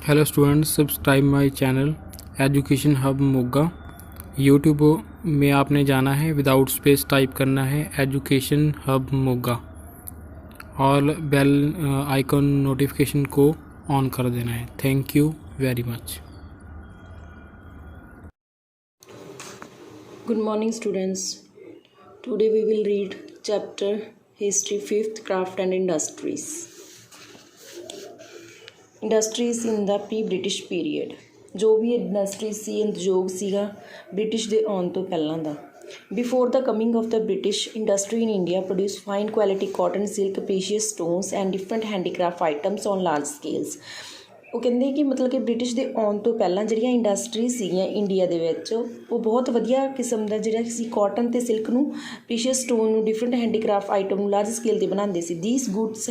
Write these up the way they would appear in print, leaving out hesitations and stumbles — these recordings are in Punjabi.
Hello students, subscribe my channel education hub Moga. YouTube में आपने जाना है, विदाउट स्पेस टाइप करना है एजुकेशन हब मोगा और बेल आइकन नोटिफिकेशन को ऑन कर देना है। Thank you very much. Good morning students. Today we will read chapter History 5th Craft and Industries. Industries in the pre-British period. जो भी ਇੰਡਸਟਰੀ ਸੀ, ਉਦਯੋਗ ਸੀਗਾ ਬ੍ਰਿਟਿਸ਼ ਦੇ ਆਉਣ ਤੋਂ ਪਹਿਲਾਂ ਦਾ। Before the coming of the British, industry in India produced fine quality cotton, silk, precious stones and different handicraft items on large scales. ਉਹ ਕਹਿੰਦੇ ਕਿ ਮਤਲਬ ਕਿ ਬ੍ਰਿਟਿਸ਼ ਦੇ ਆਉਣ ਤੋਂ ਪਹਿਲਾਂ ਜਿਹੜੀਆਂ ਇੰਡਸਟਰੀ ਸੀਗੀਆਂ ਇੰਡੀਆ ਦੇ ਵਿੱਚ, ਉਹ ਬਹੁਤ ਵਧੀਆ ਕਿਸਮ ਦਾ ਜਿਹੜਾ ਸੀ ਕਾਟਨ ਅਤੇ ਸਿਲਕ ਨੂੰ, ਪ੍ਰੀਸ਼ੀਅਸ ਸਟੋਨ ਨੂੰ, ਡਿਫਰੈਂਟ ਹੈਂਡੀਕ੍ਰਾਫਟ ਆਈਟਮ ਨੂੰ ਲਾਰਜ ਸਕੇਲ 'ਤੇ ਬਣਾਉਂਦੇ ਸੀ। These goods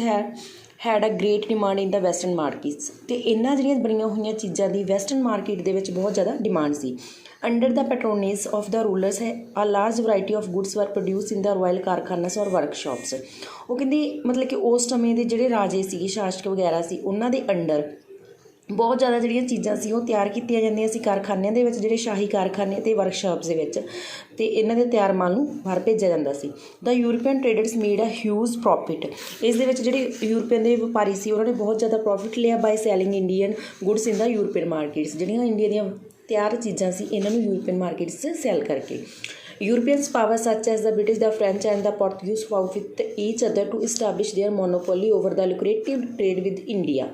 had a great demand in the western markets. ਅਤੇ ਇਹਨਾਂ ਜਿਹੜੀਆਂ ਬਣੀਆਂ ਹੋਈਆਂ ਚੀਜ਼ਾਂ ਦੀ ਵੈਸਟਰਨ ਮਾਰਕੀਟ ਦੇ ਵਿੱਚ ਬਹੁਤ ਜ਼ਿਆਦਾ ਡਿਮਾਂਡ ਸੀ। Under the patronage of the rulers a large variety of goods were produce in the royal karkhanas or workshops. ਉਹ ਕਹਿੰਦੀ ਮਤਲਬ ਕਿ ਉਸ ਸਮੇਂ ਦੇ ਜਿਹੜੇ ਰਾਜੇ ਸੀਗੇ, ਸ਼ਾਸਕ ਵਗੈਰਾ ਸੀ, ਉਹਨਾਂ ਦੇ ਅੰਡਰ ਬਹੁਤ ਜ਼ਿਆਦਾ ਜਿਹੜੀਆਂ ਚੀਜ਼ਾਂ ਸੀ ਉਹ ਤਿਆਰ ਕੀਤੀਆਂ ਜਾਂਦੀਆਂ ਸੀ ਕਾਰਖਾਨਿਆਂ ਦੇ ਵਿੱਚ, ਜਿਹੜੇ ਸ਼ਾਹੀ ਕਾਰਖਾਨੇ ਅਤੇ ਵਰਕਸ਼ਾਪਸ ਦੇ ਵਿੱਚ, ਅਤੇ ਇਹਨਾਂ ਦੇ ਤਿਆਰ ਮਾਲ ਨੂੰ ਬਾਹਰ ਭੇਜਿਆ ਜਾਂਦਾ ਸੀ। The European traders made a huge profit. ਇਸ ਦੇ ਵਿੱਚ ਜਿਹੜੇ ਯੂਰਪੀਅਨ ਦੇ ਵਪਾਰੀ ਸੀ ਉਹਨਾਂ ਨੇ ਬਹੁਤ ਜ਼ਿਆਦਾ ਪ੍ਰੋਫਿਟ ਲਿਆ ਬਾਈ selling Indian goods in the European markets. ਜਿਹੜੀਆਂ ਇੰਡੀਆ ਦੀਆਂ ਤਿਆਰ ਚੀਜ਼ਾਂ ਸੀ ਇਹਨਾਂ ਨੂੰ ਯੂਰਪੀਅਨ ਮਾਰਕੀਟਸ 'ਚ ਸੈਲ ਕਰਕੇ। Europeans power such as the British, the French and the Portuguese fought with each other to establish their monopoly over the lucrative trade with India.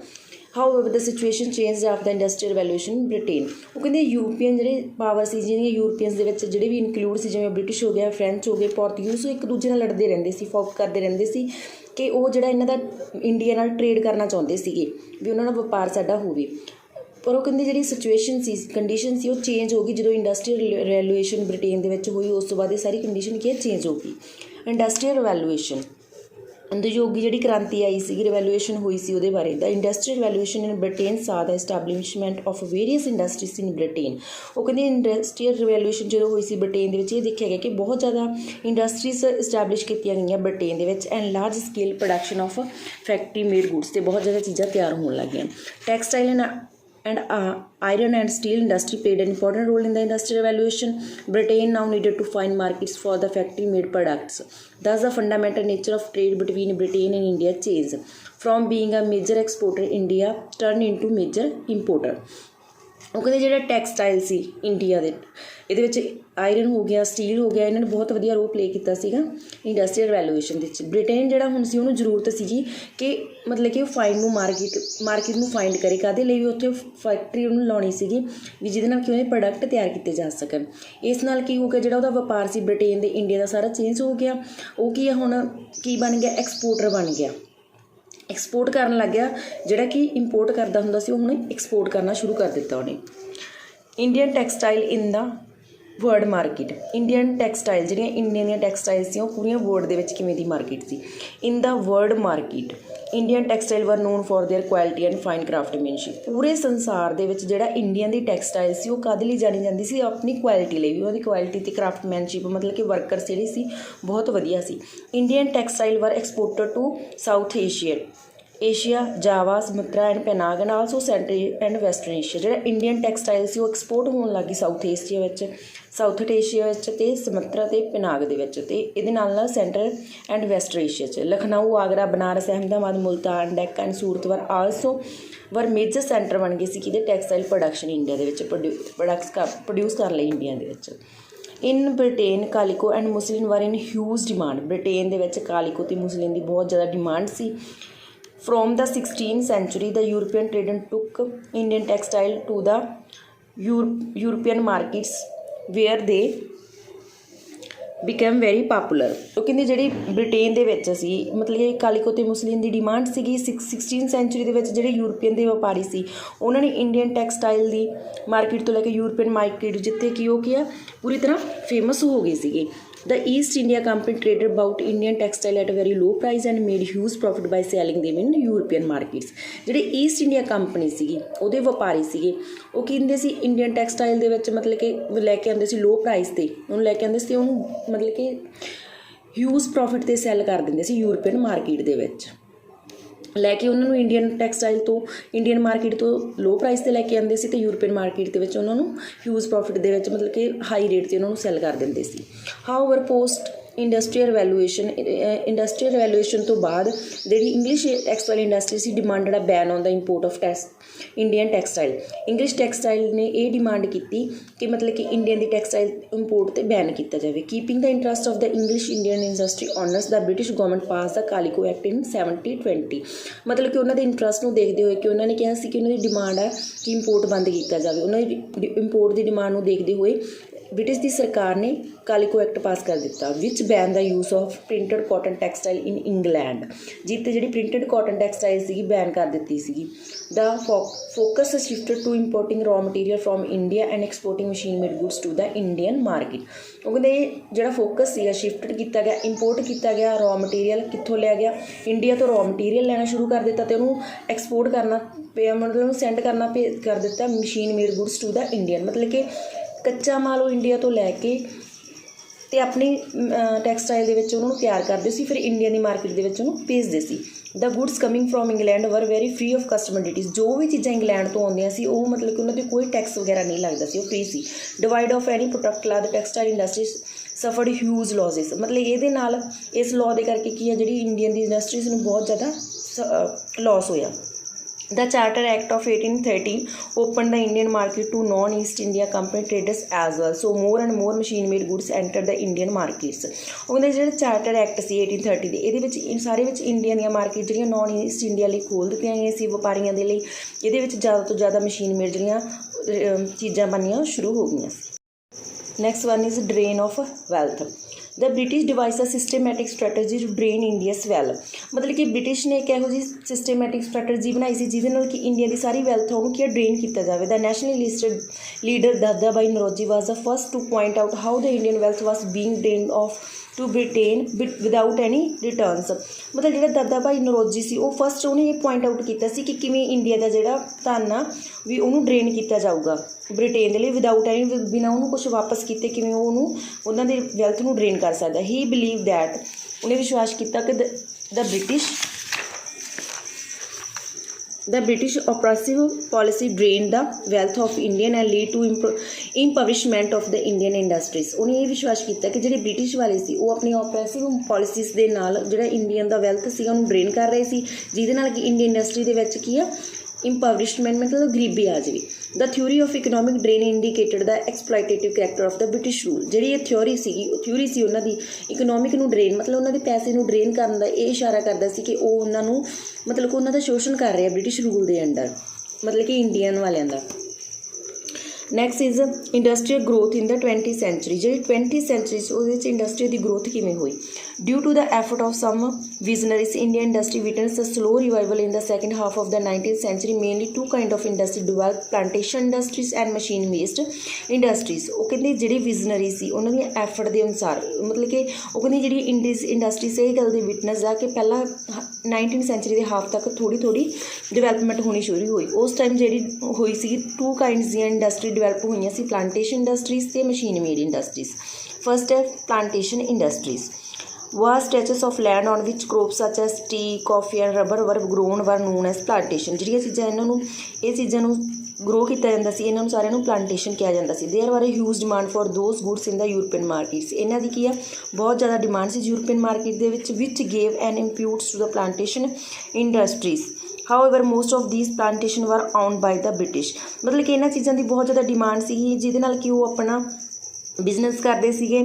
However, the situation changed after the Industrial Revolution in Britain. ਉਹ ਕਹਿੰਦੇ ਯੂਰਪੀਅਨ ਜਿਹੜੇ ਪਾਵਰ ਸੀ, ਜਿਹੜੀਆਂ ਯੂਰਪੀਅਨਸ ਦੇ ਵਿੱਚ ਜਿਹੜੇ ਵੀ ਇਨਕਲੂਡ ਸੀ, ਜਿਵੇਂ ਬ੍ਰਿਟਿਸ਼ ਹੋ ਗਿਆ, ਫਰੈਂਚ ਹੋ ਗਏ, ਪੋਰਤੂਗੀਜ਼, ਉਹ ਇੱਕ ਦੂਜੇ ਨਾਲ ਲੜਦੇ ਰਹਿੰਦੇ ਸੀ, ਫਾਊਟ ਕਰਦੇ ਰਹਿੰਦੇ ਸੀ ਕਿ ਉਹ ਜਿਹੜਾ ਇਹਨਾਂ ਦਾ ਇੰਡੀਆ ਨਾਲ ਟਰੇਡ ਕਰਨਾ ਚਾਹੁੰਦੇ ਸੀਗੇ ਵੀ ਉਹਨਾਂ ਨਾਲ ਵਪਾਰ ਸਾਡਾ ਹੋਵੇ। ਪਰ ਉਹ ਕਹਿੰਦੇ ਜਿਹੜੀ ਸਿਚੁਏਸ਼ਨ ਸੀ, ਕੰਡੀਸ਼ਨ ਸੀ, ਉਹ ਚੇਂਜ ਹੋ ਗਈ ਜਦੋਂ ਇੰਡਸਟਰੀਅਲ ਰੈਵੋਲੂਸ਼ਨ ਬ੍ਰਿਟੇਨ ਦੇ ਵਿੱਚ ਹੋਈ। ਉਸ ਤੋਂ ਬਾਅਦ ਇਹ ਸਾਰੀ ਕੰਡੀਸ਼ਨ ਕੀ ਹੈ, ਚੇਂਜ ਹੋ ਗਈ। ਇੰਡਸਟਰੀਅਲ ਰੈਵੋਲੂਸ਼ਨ, ਉਦਯੋਗੀ ਜਿਹੜੀ ਕ੍ਰਾਂਤੀ ਆਈ ਸੀਗੀ, ਰਿਵੈਲੂਏਸ਼ਨ ਹੋਈ ਸੀ, ਉਹਦੇ ਬਾਰੇ। The industrial revolution in Britain saw the establishment of various industries in Britain. ਉਹ ਕਹਿੰਦੇ ਇੰਡਸਟਰੀਅਲ ਰਿਵੈਲੂਏਸ਼ਨ ਜਦੋਂ ਹੋਈ ਸੀ ਬ੍ਰਿਟੇਨ ਦੇ ਵਿੱਚ, ਇਹ ਦੇਖਿਆ ਗਿਆ ਕਿ ਬਹੁਤ ਜ਼ਿਆਦਾ ਇੰਡਸਟਰੀਜ਼ ਇਸਟੈਬਲਿਸ਼ ਕੀਤੀਆਂ ਗਈਆਂ ਬ੍ਰਿਟੇਨ ਦੇ ਵਿੱਚ, and large scale production of factory made goods, ਅਤੇ ਬਹੁਤ ਜ਼ਿਆਦਾ ਚੀਜ਼ਾਂ ਤਿਆਰ ਹੋਣ ਲੱਗ ਗਈਆਂ। Textile and iron and steel industry played an important role in the industrial revolution. Britain now needed to find markets for the factory made products. Thus the fundamental nature of trade between Britain and India changed. From being a major exporter, India turned into major importer. ਉਹ ਕਹਿੰਦੇ ਜਿਹੜਾ ਟੈਕਸਟਾਈਲ ਸੀ ਇੰਡੀਆ ਦੇ, ਇਹਦੇ ਵਿੱਚ ਆਇਰਨ ਹੋ ਗਿਆ, ਸਟੀਲ ਹੋ ਗਿਆ, ਇਹਨਾਂ ਨੇ ਬਹੁਤ ਵਧੀਆ ਰੋਲ ਪਲੇ ਕੀਤਾ ਸੀਗਾ ਇੰਡਸਟਰੀਅਲ ਰੈਵੋਲੂਸ਼ਨ ਦੇ ਵਿੱਚ। ਬ੍ਰਿਟੇਨ ਜਿਹੜਾ ਹੁਣ ਸੀ ਉਹਨੂੰ ਜ਼ਰੂਰਤ ਸੀਗੀ ਕਿ ਮਤਲਬ ਕਿ ਉਹ ਫਾਈਂਡ ਨੂੰ ਮਾਰਕੀਟ ਨੂੰ ਫਾਈਂਡ ਕਰੇ, ਕਾਹਦੇ ਲਈ ਵੀ ਉੱਥੇ ਫੈਕਟਰੀ ਉਹਨੂੰ ਲਾਉਣੀ ਸੀਗੀ ਵੀ ਜਿਹਦੇ ਨਾਲ ਕਿ ਉਹਦੇ ਪ੍ਰੋਡਕਟ ਤਿਆਰ ਕੀਤੇ ਜਾ ਸਕਣ। ਇਸ ਨਾਲ ਕੀ ਹੋ ਗਿਆ, ਜਿਹੜਾ ਉਹਦਾ ਵਪਾਰ ਸੀ ਬ੍ਰਿਟੇਨ ਦੇ ਇੰਡੀਆ ਦਾ ਸਾਰਾ ਚੇਂਜ ਹੋ ਗਿਆ। ਉਹ ਕੀ ਹੁਣ ਕੀ ਬਣ ਗਿਆ, ਐਕਸਪੋਰਟਰ ਬਣ ਗਿਆ, ਐਕਸਪੋਰਟ ਕਰਨ ਲੱਗ ਗਿਆ। ਜਿਹੜਾ ਕਿ ਇੰਪੋਰਟ ਕਰਦਾ ਹੁੰਦਾ ਸੀ ਉਹ ਹੁਣ ਐਕਸਪੋਰਟ ਕਰਨਾ ਸ਼ੁਰੂ ਕਰ ਦਿੱਤਾ ਉਹਨੇ। Indian textile in the world market. Indian textile, ਜਿਹੜੀਆਂ ਇੰਡੀਆ ਦੀਆਂ ਟੈਕਸਟਾਈਲ ਸੀ, ਉਹ ਪੂਰੀਆਂ ਵਰਲਡ ਦੇ ਵਿੱਚ ਕਿਵੇਂ ਦੀ ਮਾਰਕੀਟ ਸੀ। In the world market Indian textile were known for their quality and fine craftsmanship. ਪੂਰੇ ਸੰਸਾਰ ਦੇ ਵਿੱਚ ਜਿਹੜਾ ਇੰਡੀਅਨ ਦੀ ਟੈਕਸਟਾਈਲ ਸੀ ਉਹ ਕਾਹਦੇ ਲਈ ਜਾਣੀ ਜਾਂਦੀ ਸੀ, ਆਪਣੀ ਕੁਆਲਿਟੀ ਲਈ ਵੀ। ਉਹਦੀ ਕੁਆਲਿਟੀ ਅਤੇ ਕ੍ਰਾਫਟਮੈਨਸ਼ਿਪ ਮਤਲਬ ਕਿ ਵਰਕਰਸ ਜਿਹੜੀ ਸੀ ਬਹੁਤ ਵਧੀਆ ਸੀ। Indian textile were exported to South Asia, Java, Sumatra and Penang, and also central and western Asia. ਜਿਹੜਾ ਇੰਡੀਅਨ ਟੈਕਸਟਾਈਲ ਸੀ ਉਹ ਐਕਸਪੋਰਟ ਹੋਣ ਲੱਗ ਗਈ ਸਾਊਥ ਏਸ਼ੀਆ ਵਿੱਚ ਅਤੇ ਸਮੁੰਦਰਾ ਅਤੇ ਪੈਨਾਗ ਦੇ ਵਿੱਚ, ਅਤੇ ਇਹਦੇ ਨਾਲ ਸੈਂਟਰਲ ਐਂਡ ਵੈਸਟਰਨ ਏਸ਼ੀਆ 'ਚ। ਲਖਨਊ, ਆਗਰਾ, ਬਨਾਰਸ, ਅਹਿਮਦਾਬਾਦ, ਮੁਲਤਾਨ, ਡੈਕਨ ਐਂਡ ਸੂਰਤ ਵਰ ਮੇਜਰ ਸੈਂਟਰ ਬਣ ਗਏ ਸੀ ਕਿਹਦੇ ਟੈਕਸਟਾਈਲ ਪ੍ਰੋਡਕਸ਼ਨ ਇੰਡੀਆ ਦੇ ਵਿੱਚ, ਪ੍ਰੋਡਿਊਸ ਕਰਨ ਲਈ ਇੰਡੀਆ ਦੇ ਵਿੱਚ। ਇਨ ਬ੍ਰਿਟੇਨ ਕਾਲੀਕੋ ਐਂਡ ਮੁਸਲਿਨ ਵਰ ਇਨ ਹਿਊਜ ਡਿਮਾਂਡ। ਬ੍ਰਿਟੇਨ ਦੇ ਵਿੱਚ ਕਾਲੀਕੋ ਅਤੇ ਮੁਸਲਿਨ ਦੀ ਬਹੁਤ ਜ਼ਿਆਦਾ demand C. From the 16th century, the European trader took Indian textile to the European markets where they became very popular. ਉਹ ਕਹਿੰਦੇ ਜਿਹੜੀ ਬ੍ਰਿਟੇਨ ਦੇ ਵਿੱਚ ਸੀ, ਮਤਲਬ ਕਿ ਕਾਲੀਕੋ ਅਤੇ ਮੁਸਲਿਨ ਦੀ ਡਿਮਾਂਡ ਸੀਗੀ। 16th ਸੈਂਚੁਰੀ ਦੇ ਵਿੱਚ ਜਿਹੜੇ ਯੂਰਪੀਅਨ ਦੇ ਵਪਾਰੀ ਸੀ ਉਹਨਾਂ ਨੇ ਇੰਡੀਅਨ ਟੈਕਸਟਾਈਲ ਦੀ ਮਾਰਕੀਟ ਤੋਂ ਲੈ ਕੇ ਯੂਰਪੀਅਨ ਮਾਰਕੀਟ, ਜਿੱਥੇ ਕਿ ਉਹ ਕੀ ਆ ਪੂਰੀ ਤਰ੍ਹਾਂ ਫੇਮਸ ਹੋ ਗਏ ਸੀਗੇ। The East India Company traded about Indian textile at a very low price and made huge profit by selling them in European markets. ਜਿਹੜੇ ਈਸਟ ਇੰਡੀਆ ਕੰਪਨੀ ਸੀਗੀ ਉਹਦੇ ਵਪਾਰੀ ਸੀਗੇ, ਉਹ ਕੀ ਹੁੰਦੇ ਸੀ ਇੰਡੀਅਨ ਟੈਕਸਟਾਈਲ ਦੇ ਵਿੱਚ ਮਤਲਬ ਕਿ ਲੈ ਕੇ ਆਉਂਦੇ ਸੀ ਲੋਅ ਪ੍ਰਾਈਸ 'ਤੇ, ਉਹਨੂੰ ਲੈ ਕੇ ਆਉਂਦੇ ਸੀ, ਉਹਨੂੰ ਮਤਲਬ ਕਿ ਹਿਊਜ ਪ੍ਰੋਫਿਟ 'ਤੇ ਸੈੱਲ ਕਰ ਦਿੰਦੇ ਸੀ ਯੂਰਪੀਅਨ ਮਾਰਕੀਟ ਦੇ ਵਿੱਚ। ਲੈ ਕੇ ਉਹਨਾਂ ਨੂੰ ਇੰਡੀਅਨ ਟੈਕਸਟਾਈਲ ਤੋਂ ਇੰਡੀਅਨ ਮਾਰਕੀਟ ਤੋਂ ਲੋ ਪ੍ਰਾਈਸ 'ਤੇ ਲੈ ਕੇ ਆਉਂਦੇ ਸੀ ਅਤੇ ਯੂਰਪੀਅਨ ਮਾਰਕੀਟ ਦੇ ਵਿੱਚ ਉਹਨਾਂ ਨੂੰ ਹਿਊਜ ਪ੍ਰੋਫਿਟ ਦੇ ਵਿੱਚ ਮਤਲਬ ਕਿ ਹਾਈ ਰੇਟ 'ਤੇ ਉਹਨਾਂ ਨੂੰ ਸੈੱਲ ਕਰ ਦਿੰਦੇ ਸੀ। ਹਾਊਐਵਰ ਪੋਸਟ ਇੰਡਸਟਰੀਅਲ ਰੈਵੋਲੂਸ਼ਨ ਤੋਂ ਬਾਅਦ ਜਿਹੜੀ ਇੰਗਲਿਸ਼ ਟੈਕਸਟਾਈਲ ਇੰਡਸਟਰੀ ਸੀ demanded a ban on the import of Indian textile. English textile ਨੇ ਇਹ ਡਿਮਾਂਡ ਕੀਤੀ ਕਿ ਮਤਲਬ ਕਿ ਇੰਡੀਅਨ ਦੀ ਟੈਕਸਟਾਈਲ ਇੰਪੋਰਟ 'ਤੇ ਬੈਨ ਕੀਤਾ ਜਾਵੇ। Keeping the interest of the English Indian industry owners the British government pass the calico act in 1720। ਮਤਲਬ ਕਿ ਉਹਨਾਂ ਦੇ ਇੰਟਰਸਟ ਨੂੰ ਦੇਖਦੇ ਹੋਏ ਕਿ ਉਹਨਾਂ ਨੇ ਕਿਹਾ ਸੀ ਕਿ ਉਹਨਾਂ ਦੀ ਡਿਮਾਂਡ ਹੈ ਕਿ ਇੰਪੋਰਟ ਬੰਦ ਕੀਤਾ ਜਾਵੇ। ਉਹਨਾਂ ਦੀ ਇੰਪੋਰਟ ਦੀ ਡਿਮਾਂਡ ਨੂੰ ਦੇਖਦੇ ਹੋਏ ਬ੍ਰਿਟਿਸ਼ ਦੀ ਸਰਕਾਰ ਨੇ ਕਾਲੀਕੋ ਐਕਟ ਪਾਸ ਕਰ ਦਿੱਤਾ which ban the use of printed cotton textile in England. ਜਿੱਥੇ ਜਿਹੜੀ ਪ੍ਰਿੰਟਡ ਕਾਟਨ ਟੈਕਸਟਾਈਲ ਸੀਗੀ ਬੈਨ ਕਰ ਦਿੱਤੀ ਸੀਗੀ। The focus shifted to importing raw material from India and exporting machine made goods to the Indian market. ਉਹ ਕਹਿੰਦੇ ਜਿਹੜਾ ਫੋਕਸ ਸੀਗਾ ਸ਼ਿਫਟਡ ਕੀਤਾ ਗਿਆ, ਇੰਪੋਰਟ ਕੀਤਾ ਗਿਆ ਰॉ ਮਟੀਰੀਅਲ ਕਿੱਥੋਂ ਲਿਆ ਗਿਆ, ਇੰਡੀਆ ਤੋਂ ਰॉ ਮਟੀਰੀਅਲ ਲੈਣਾ ਸ਼ੁਰੂ ਕਰ ਦਿੱਤਾ ਅਤੇ ਉਹਨੂੰ ਐਕਸਪੋਰਟ ਕਰਨਾ ਪਿਆ, ਮਤਲਬ ਉਹਨੂੰ ਸੈਂਡ ਕਰਨਾ ਕਰ ਦਿੱਤਾ machine made goods to the Indian. ਮਤਲਬ ਕਿ ਕੱਚਾ ਮਾਲ ਉਹ ਇੰਡੀਆ ਤੋਂ ਲੈ ਕੇ ਅਤੇ ਆਪਣੀ ਟੈਕਸਟਾਈਲ ਦੇ ਵਿੱਚ ਉਹਨਾਂ ਨੂੰ ਤਿਆਰ ਕਰਦੇ ਸੀ, ਫਿਰ ਇੰਡੀਆ ਦੀ ਮਾਰਕੀਟ ਦੇ ਵਿੱਚ ਉਹਨੂੰ ਭੇਜਦੇ ਸੀ। The goods coming from England were very free of custom duties. ਜੋ ਵੀ ਚੀਜ਼ਾਂ ਇੰਗਲੈਂਡ ਤੋਂ ਆਉਂਦੀਆਂ ਸੀ ਉਹ ਮਤਲਬ ਕਿ ਉਹਨਾਂ 'ਤੇ ਕੋਈ ਟੈਕਸ ਵਗੈਰਾ ਨਹੀਂ ਲੱਗਦਾ ਸੀ, ਉਹ free C. Divide of any product ਲਾ ਦ ਟੈਕਸਟਾਈਲ ਇੰਡਸਟਰੀ ਸਫਰਡ ਹਿਊਜ ਲੌਸਿਸ। ਮਤਲਬ ਇਹਦੇ ਨਾਲ ਇਸ ਲਾਅ ਦੇ ਕਰਕੇ ਕੀ ਹੈ ਜਿਹੜੀ ਇੰਡੀਅਨ ਦੀ ਇੰਡਸਟਰੀਜ਼ ਨੂੰ ਬਹੁਤ ਜ਼ਿਆਦਾ ਲੌਸ ਹੋਇਆ। The Charter Act of 1813 opened the Indian market to non-East India Company traders as well. So more and more machine-made goods entered the Indian markets. ਉਹਦੇ ਜਿਹੜੇ ਚਾਰਟਰ ਐਕਟ ਸੀ 1830 ਦੇ, ਇਹਦੇ ਵਿੱਚ ਸਾਰੇ ਵਿੱਚ ਇੰਡੀਆ ਦੀਆਂ ਮਾਰਕੀਟ ਜਿਹੜੀਆਂ ਨੌਨ ਈਸਟ ਇੰਡੀਆ ਲਈ ਖੋਲ੍ਹ ਦਿੱਤੀਆਂ ਗਈਆਂ ਸੀ ਵਪਾਰੀਆਂ ਦੇ ਲਈ। ਇਹਦੇ ਵਿੱਚ ਜ਼ਿਆਦਾ ਤੋਂ ਜ਼ਿਆਦਾ ਮਸ਼ੀਨ ਮੇਡ ਜਿਹੜੀਆਂ ਚੀਜ਼ਾਂ ਬਣਨੀਆਂ ਸ਼ੁਰੂ ਹੋ ਗਈਆਂ ਸੀ। Next one is drain of wealth. The British devise a systematic strategy to drain India's wealth. ਮਤਲਬ ਕਿ ਬ੍ਰਿਟਿਸ਼ ਨੇ ਇੱਕ ਇਹੋ ਜਿਹੀ ਸਿਸਟੇਮੈਟਿਕ ਸਟ੍ਰੈਟਜੀ ਬਣਾਈ ਸੀ ਜਿਹਦੇ ਨਾਲ ਕਿ ਇੰਡੀਆ ਦੀ ਸਾਰੀ ਵੈਲਥ ਉਹਨੂੰ ਕੀ ਡਰੇਨ ਕੀਤਾ ਜਾਵੇ। ਦਾ nationalist leader Dadabhai Naoroji was the first to point out how the Indian wealth was being drained off to Britain without any returns. ਮਤਲਬ ਜਿਹੜਾ ਦਾਦਾ ਭਾਈ ਨਰੋਜੀ ਸੀ ਉਹ ਫਸਟ ਉਹਨੇ ਇਹ ਪੁਆਇੰਟ ਆਊਟ ਕੀਤਾ ਸੀ ਕਿ ਕਿਵੇਂ ਇੰਡੀਆ ਦਾ ਜਿਹੜਾ ਧਨ ਆ ਵੀ ਉਹਨੂੰ ਡਰੇਨ ਕੀਤਾ ਜਾਊਗਾ ਬ੍ਰਿਟੇਨ ਦੇ ਲਈ ਵਿਦਾਊਟ ਐਨੀ, ਬਿਨਾਂ ਉਹਨੂੰ ਕੁਛ ਵਾਪਸ ਕੀਤੇ ਕਿਵੇਂ ਉਹਨੂੰ ਉਹਨਾਂ ਦੇ ਵੈਲਥ ਨੂੰ ਡਰੇਨ ਕਰ ਸਕਦਾ। ਹੀ ਬਿਲੀਵ ਦੈਟ, ਉਹਨੇ ਵਿਸ਼ਵਾਸ ਕੀਤਾ ਕਿ The British oppressive policy drained the wealth of Indian and lead to impoverishment of the Indian industries। ਉਹਨੇ ਇਹ ਵਿਸ਼ਵਾਸ ਕੀਤਾ ਕਿ ਜਿਹੜੇ ਬ੍ਰਿਟਿਸ਼ ਵਾਲੇ ਸੀ ਉਹ ਆਪਣੀ oppressive policies ਦੇ ਨਾਲ ਜਿਹੜਾ ਇੰਡੀਅਨ ਦਾ ਵੈਲਥ ਸੀਗਾ ਉਹਨੂੰ ਡਰੇਨ ਕਰ ਰਹੇ ਸੀ, ਜਿਹਦੇ ਨਾਲ ਕਿ ਇੰਡੀਅਨ ਇੰਡਸਟਰੀ ਦੇ ਵਿੱਚ ਕੀ ਆ impoverishment ਮਤਲਬ ਗਰੀਬੀ ਆ ਜਾਵੇ। The theory of economic drain indicated the exploitative character of the British rule। ਜਿਹੜੀ ਇਹ ਥਿਊਰੀ ਸੀ ਉਹਨਾਂ ਦੀ ਇਕਨੋਮਿਕ ਨੂੰ ਡਰੇਨ ਮਤਲਬ ਉਹਨਾਂ ਦੇ ਪੈਸੇ ਨੂੰ ਡਰੇਨ ਕਰਨ ਦਾ ਇਹ ਇਸ਼ਾਰਾ ਕਰਦਾ ਸੀ ਕਿ ਉਹ ਉਹਨਾਂ ਨੂੰ ਮਤਲਬ ਕਿ ਉਹਨਾਂ ਦਾ ਸ਼ੋਸ਼ਣ ਕਰ ਰਹੇ ਆ ਬ੍ਰਿਟਿਸ਼ ਰੂਲ ਦੇ ਅੰਡਰ, ਮਤਲਬ ਕਿ ਇੰਡੀਅਨ ਵਾਲਿਆਂ ਦਾ। Next is industrial growth in the 20th century. ਜਿਹੜੀ 20th ਸੈਂਚੁਰੀ ਸੀ ਉਹਦੇ ਵਿੱਚ ਇੰਡਸਟਰੀ ਦੀ ਗਰੋਥ ਕਿਵੇਂ ਹੋਈ। Due to the effort of some visionaries Indian industry witness a slow revival in the second half of the 19th century. Mainly two kind of industry develop, plantation industries and machine based industries. ਉਹ ਕਹਿੰਦੇ ਜਿਹੜੀ ਵਿਜ਼ਨਰੀ ਸੀ ਉਹਨਾਂ ਦੀਆਂ ਐਫਰਟ ਦੇ ਅਨੁਸਾਰ ਮਤਲਬ ਕਿ ਉਹ ਕਹਿੰਦੀ ਜਿਹੜੀ ਇੰਡਸਟਰੀ ਸੀ ਇਹ ਗੱਲ ਦੀ ਵਿਟਨਸ ਆ ਕਿ ਪਹਿਲਾਂ 19th ਸੈਂਚੁਰੀ ਦੇ ਹਾਫ ਤੱਕ ਥੋੜ੍ਹੀ ਡਿਵੈਲਪਮੈਂਟ ਹੋਣੀ ਸ਼ੁਰੂ ਹੋਈ। ਉਸ ਟਾਈਮ ਜਿਹੜੀ ਹੋਈ ਸੀਗੀ ਟੂ ਕਾਈਂਡਸ ਦੀਆਂ ਇੰਡਸਟਰੀ ਡਿਵੈਲਪ ਹੋਈਆਂ ਸੀ, ਪਲਾਂਟੇਸ਼ਨ ਇੰਡਸਟਰੀਜ਼ ਅਤੇ ਮਸ਼ੀਨ ਮੇਡ ਇੰਡਸਟਰੀਜ਼। ਫਸਟ ਹੈ plantation industries. Vast stretches of land on which crops such as tea, coffee and rubber were grown were known as plantation। ਜਿਹੜੀਆਂ ਚੀਜ਼ਾਂ ਇਹ ਚੀਜ਼ਾਂ ਨੂੰ ਗਰੋ ਕੀਤਾ ਜਾਂਦਾ ਸੀ ਇਹਨਾਂ ਨੂੰ ਸਾਰਿਆਂ ਨੂੰ ਪਲਾਂਟੇਸ਼ਨ ਕਿਹਾ ਜਾਂਦਾ ਸੀ। There were huge demand for those goods in the European markets. ਇਹਨਾਂ ਦੀ ਕੀ ਆ ਬਹੁਤ ਜ਼ਿਆਦਾ ਡਿਮਾਂਡ ਸੀ ਯੂਰਪੀਅਨ ਮਾਰਕੀਟ ਦੇ ਵਿੱਚ gave an impetus to the plantation industries. However most of these plantation were owned by the British. ਮਤਲਬ ਕਿ ਇਹਨਾਂ ਚੀਜ਼ਾਂ ਦੀ ਬਹੁਤ ਜ਼ਿਆਦਾ ਡਿਮਾਂਡ ਸੀਗੀ ਜਿਹਦੇ ਨਾਲ ਕਿ ਉਹ ਆਪਣਾ ਬਿਜ਼ਨਸ ਕਰਦੇ ਸੀਗੇ।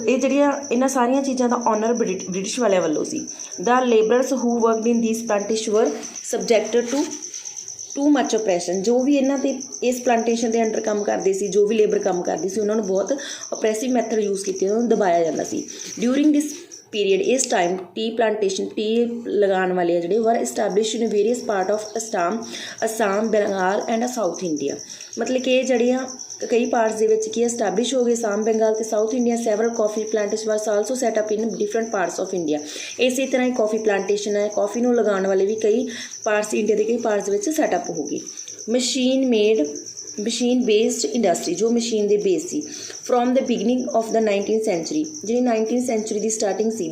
ਇਹ ਜਿਹੜੀਆਂ ਇਹਨਾਂ ਸਾਰੀਆਂ ਚੀਜ਼ਾਂ ਦਾ ਓਨਰ ਬ੍ਰਿਟਿਸ਼ ਵਾਲਿਆਂ ਵੱਲੋਂ ਸੀ। ਦਾ ਲੇਬਰਰਸ ਹੂ ਵਰਕਡ ਇਨ ਥੀਸ ਪਲਾਂਟੇਸ਼ਨ ਵਰ ਸਬਜੈਕਟਡ ਟੂ ਮੱਚ ਓਪਰੈਸ਼ਨ। ਜੋ ਵੀ ਇਹਨਾਂ 'ਤੇ ਇਸ ਪਲਾਂਟੇਸ਼ਨ ਦੇ ਅੰਡਰ ਕੰਮ ਕਰਦੇ ਸੀ, ਜੋ ਵੀ ਲੇਬਰ ਕੰਮ ਕਰਦੀ ਸੀ ਉਹਨਾਂ ਨੂੰ ਬਹੁਤ ਓਪਰੈਸਿਵ ਮੈਥਡ ਯੂਜ਼ ਕੀਤੇ, ਉਹਨਾਂ ਨੂੰ ਦਬਾਇਆ ਜਾਂਦਾ ਸੀ। ਡਿਊਰਿੰਗ ਦਿਸ ਪੀਰੀਅਡ ਇਸ ਟਾਈਮ ਟੀ ਪਲਾਂਟੇਸ਼ਨ ਟੀ ਲਗਾਉਣ ਵਾਲੇ ਆ ਜਿਹੜੇ ਵਰ establish in various part of Assam Bengal and south India. ਮਤਲਬ ਕਿ ਇਹ ਜਿਹੜੀਆਂ ਕਈ ਪਾਰਟਸ ਦੇ ਵਿੱਚ ਕੀ ਐਸਟੈਬਲਿਸ਼ ਹੋ ਗਏ ਅਸਾਮ ਬੰਗਾਲ ਅਤੇ south India. Several coffee plantation was also set up in different parts of India. ਇਸੇ ਤਰ੍ਹਾਂ ਹੀ ਕਾਫੀ ਪਲਾਂਟੇਸ਼ਨ ਹੈ, ਕਾਫੀ ਨੂੰ ਲਗਾਉਣ ਵਾਲੇ ਵੀ ਕਈ ਪਾਰਟਸ ਇੰਡੀਆ ਦੇ ਕਈ ਪਾਰਟਸ ਵਿੱਚ ਸੈਟਅਪ ਹੋ ਗਈ। ਮਸ਼ੀਨ ਮਸ਼ੀਨ ਬੇਸਡ ਇੰਡਸਟਰੀ, ਜੋ ਮਸ਼ੀਨ ਦੇ ਬੇਸ ਸੀ। From the beginning of the 19th century, ਜਿਹੜੀ 19th ਸੈਂਚੁਰੀ ਦੀ ਸਟਾਰਟਿੰਗ ਸੀ,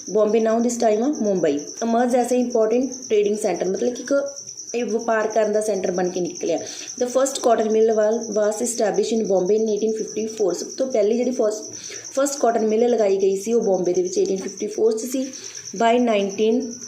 Bombay now this time uh Mumbai emerge as a important trading centre, ਮਤਲਬ ਕਿ ਇੱਕ ਇਹ ਵਪਾਰ ਕਰਨ ਦਾ ਸੈਂਟਰ ਬਣ ਕੇ ਨਿਕਲਿਆ। The first cotton mill was establish ਇਨ ਬੋਂਬੇ ਇਨ 1854, ਸਭ ਤੋਂ ਪਹਿਲੀ ਜਿਹੜੀ ਫਸਟ ਕਾਟਨ ਮਿਲ ਲਗਾਈ ਗਈ ਸੀ ਉਹ ਬੋਂਬੇ ਦੇ ਵਿੱਚ 1854 'ਚ ਸੀ। ਬਾਈ 1900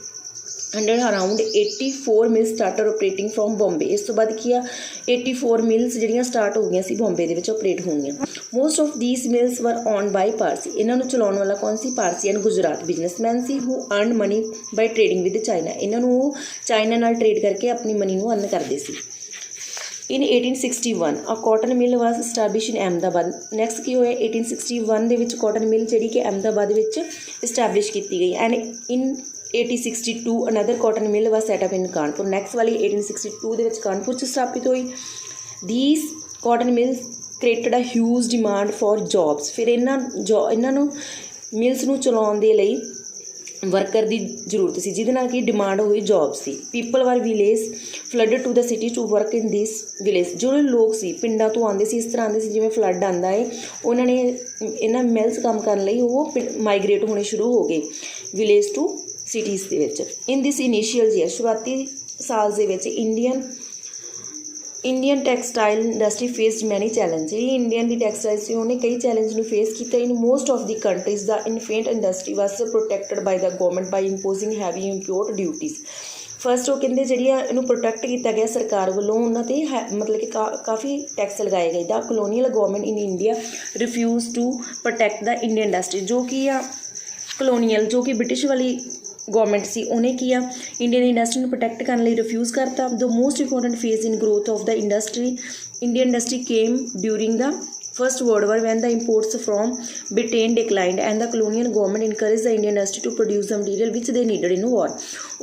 around 84 mills starter operating from Bombay. ਇਸ ਤੋਂ ਬਾਅਦ ਕੀ ਆ 84 ਮਿਲਸ ਜਿਹੜੀਆਂ ਸਟਾਰਟ ਹੋ ਗਈਆਂ ਸੀ ਬੋਂਬੇ ਦੇ ਵਿੱਚ ਆਪਰੇਟ ਹੋਣਗੀਆਂ। Most of these mills were owned by Parsi, ਇਹਨਾਂ ਨੂੰ ਚਲਾਉਣ ਵਾਲਾ ਕੌਣ ਸੀ? ਪਾਰਸੀ ਐਂਡ ਗੁਜਰਾਤ ਬਿਜ਼ਨਸਮੈਨ ਸੀ who earn money by trading with China, ਇਹਨਾਂ ਨੂੰ ਉਹ ਚਾਈਨਾ ਨਾਲ ਟ੍ਰੇਡ ਕਰਕੇ ਆਪਣੀ ਮਨੀ ਨੂੰ ਅਰਨ ਕਰਦੇ ਸੀ। ਇਨ 1861 ਆ ਕਾਟਨ ਮਿਲ ਵਾਸ ਇਸਟੈਬਲਿਸ਼ ਇਨ ਅਹਿਮਦਾਬਾਦ। ਨੈਕਸਟ ਕੀ ਹੋਇਆ 1861 ਦੇ ਵਿੱਚ ਕਾਟਨ ਮਿਲ ਜਿਹੜੀ ਕਿ ਅਹਿਮਦਾਬਾਦ ਵਿੱਚ ਇਸਟੈਬਲਿਸ਼ ਕੀਤੀ ਗਈ। And in 1862 another cotton mill was set up in Kanpur. Next ਵਾਲੀ 1862 ਦੇ ਵਿੱਚ ਕਾਨਪੁਰ 'ਚ ਸਥਾਪਿਤ ਹੋਈ। These cotton mills created a huge demand for jobs. ਫਿਰ ਇਹਨਾਂ ਨੂੰ ਮਿਲਸ ਨੂੰ ਚਲਾਉਣ ਦੇ ਲਈ ਵਰਕਰ ਦੀ ਜ਼ਰੂਰਤ ਸੀ, ਜਿਹਦੇ ਨਾਲ ਕਿ ਡਿਮਾਂਡ ਹੋਈ ਜੌਬ ਸੀ। People were village flooded to the city to work in this village, ਜਿਹੜੇ ਲੋਕ ਸੀ ਪਿੰਡਾਂ ਤੋਂ ਆਉਂਦੇ ਸੀ, ਇਸ ਤਰ੍ਹਾਂ ਆਉਂਦੇ ਸੀ ਜਿਵੇਂ ਫਲੱਡ ਆਉਂਦਾ ਹੈ, ਉਹਨਾਂ ਨੇ ਇਹਨਾਂ ਮਿਲਸ ਕੰਮ ਕਰਨ ਲਈ ਉਹ ਮਾਈਗ੍ਰੇਟ ਹੋਣੇ ਸ਼ੁਰੂ ਹੋ ਗਏ ਵਿਲੇਜ ਟੂ ਸਿਟੀਜ਼ ਦੇ ਵਿੱਚ। ਇਨ ਦਿਸ ਇਨੀਸ਼ੀਅਲ ਈਅਰ, ਸ਼ੁਰੂਆਤੀ ਸਾਲ ਦੇ ਵਿੱਚ Indian textile industry faced many challenge. ਜਿਹੜੀ ਇੰਡੀਅਨ ਦੀ ਟੈਕਸਟਾਈਲ ਸੀ ਉਹਨੇ ਕਈ ਚੈਲੰਜ ਨੂੰ ਫੇਸ ਕੀਤਾ। In most of the countries the infant industry was protected by the government by imposing heavy import duties. First ਉਹ ਕਹਿੰਦੇ ਜਿਹੜੀ ਆ ਇਹਨੂੰ ਪ੍ਰੋਟੈਕਟ ਕੀਤਾ ਗਿਆ ਸਰਕਾਰ ਵੱਲੋਂ, ਉਹਨਾਂ 'ਤੇ ਮਤਲਬ ਕਿ ਕਾਫੀ ਟੈਕਸ ਲਗਾਏ ਗਏ। The colonial government in India refuse to protect the Indian industry, ਜੋ ਕਿ ਆ ਕਲੋਨੀਅਲ ਜੋ ਕਿ ਬ੍ਰਿਟਿਸ਼ ਵਾਲੀ ਗੌਰਮੈਂਟ ਸੀ, ਉਹਨੇ ਕੀ ਆ ਇੰਡੀਅਨ ਇੰਡਸਟਰੀ ਨੂੰ ਪ੍ਰੋਟੈਕਟ ਕਰਨ ਲਈ ਰਿਫਿਊਜ਼ ਕਰਤਾ। The most important phase in growth of the Indian industry came during the First World War when the imports from Britain declined and the colonial government encouraged the Indian industry to produce the material which they needed in war।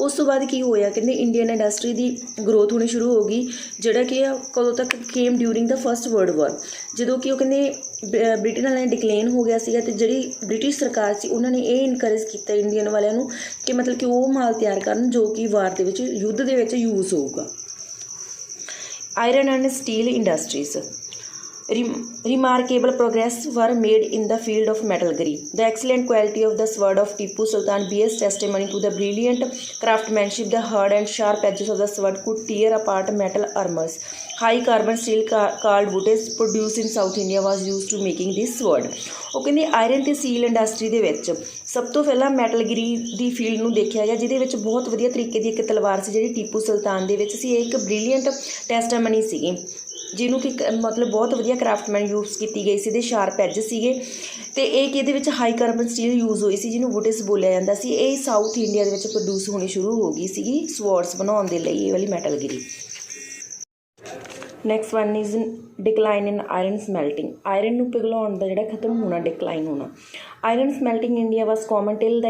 ਉਸ ਤੋਂ ਬਾਅਦ ਕੀ ਹੋਇਆ ਕਹਿੰਦੇ ਇੰਡੀਅਨ ਇੰਡਸਟਰੀ ਦੀ ਗਰੋਥ ਹੋਣੀ ਸ਼ੁਰੂ ਹੋ ਗਈ, ਜਿਹੜਾ ਕਿ ਕਦੋਂ ਤੱਕ came during the first world ਵਾਰ, ਜਦੋਂ ਕਿ ਉਹ ਕਹਿੰਦੇ ਬ੍ਰਿਟੇਨ ਵਾਲਿਆਂ ਨੇ ਡਿਕਲੇਨ ਹੋ ਗਿਆ ਸੀਗਾ, ਅਤੇ ਜਿਹੜੀ ਬ੍ਰਿਟਿਸ਼ ਸਰਕਾਰ ਸੀ ਉਹਨਾਂ ਨੇ ਇਹ ਇਨਕਰੇਜ ਕੀਤਾ ਇੰਡੀਅਨ ਵਾਲਿਆਂ ਨੂੰ ਕਿ ਮਤਲਬ ਕਿ ਉਹ ਮਾਲ ਤਿਆਰ ਕਰਨ ਜੋ ਕਿ ਵਾਰ ਦੇ ਵਿੱਚ ਯੁੱਧ ਦੇ ਵਿੱਚ ਯੂਜ਼ ਹੋਊਗਾ। Iron and steel industries remarkable progress were made in the field of metallurgy. The excellent quality of the sword of Tipu Sultan bears testimony to the brilliant craftsmanship. The hard and sharp edges of the sword could tear apart metal armors. High carbon steel called buttees produced in South India was used to making this sword। ਉਹ ਕਹਿੰਦੇ ਆਇਰਨ ਅਤੇ ਸਟੀਲ ਇੰਡਸਟਰੀ ਦੇ ਵਿੱਚ ਸਭ ਤੋਂ ਪਹਿਲਾਂ ਮੈਟਲਗਰੀ ਦੀ ਫੀਲਡ ਨੂੰ ਦੇਖਿਆ ਗਿਆ, ਜਿਹਦੇ ਵਿੱਚ ਬਹੁਤ ਵਧੀਆ ਤਰੀਕੇ ਦੀ ਇੱਕ ਤਲਵਾਰ ਸੀ ਜਿਹੜੀ ਟੀਪੂ ਸੁਲਤਾਨ ਦੇ ਵਿੱਚ ਸੀ। ਇਹ ਇੱਕ ਬ੍ਰਿਲੀਅੰਟ ਟੈਸਟਾਮਨੀ ਸੀਗੀ, ਜਿਹਨੂੰ ਕਿ ਮਤਲਬ ਬਹੁਤ ਵਧੀਆ ਕਰਾਫਟਮੈਨ ਯੂਜ਼ ਕੀਤੀ ਗਈ ਸੀ। ਇਹਦੇ ਸ਼ਾਰਪ ਐਜ ਸੀਗੇ, ਅਤੇ ਇਹ ਕਿ ਇਹਦੇ ਵਿੱਚ ਹਾਈ ਕਾਰਬਨ ਸਟੀਲ ਯੂਜ਼ ਹੋਈ ਸੀ, ਜਿਹਨੂੰ ਬੁਟਿਸ ਬੋਲਿਆ ਜਾਂਦਾ ਸੀ। ਇਹ ਸਾਊਥ ਇੰਡੀਆ ਦੇ ਵਿੱਚ ਪ੍ਰੋਡਿਊਸ ਹੋਣੀ ਸ਼ੁਰੂ ਹੋ ਗਈ ਸੀਗੀ ਸਵੋਰਡਸ ਬਣਾਉਣ ਦੇ ਲਈ ਇਹ ਵਾਲੀ metallurgy. Next one is decline in iron smelting. Iron ਨੂੰ ਪਿਘਲਾਉਣ ਦਾ ਜਿਹੜਾ ਖਤਮ ਹੋਣਾ, ਡਿਕਲਾਈਨ ਹੋਣਾ। Iron smelting India was common till the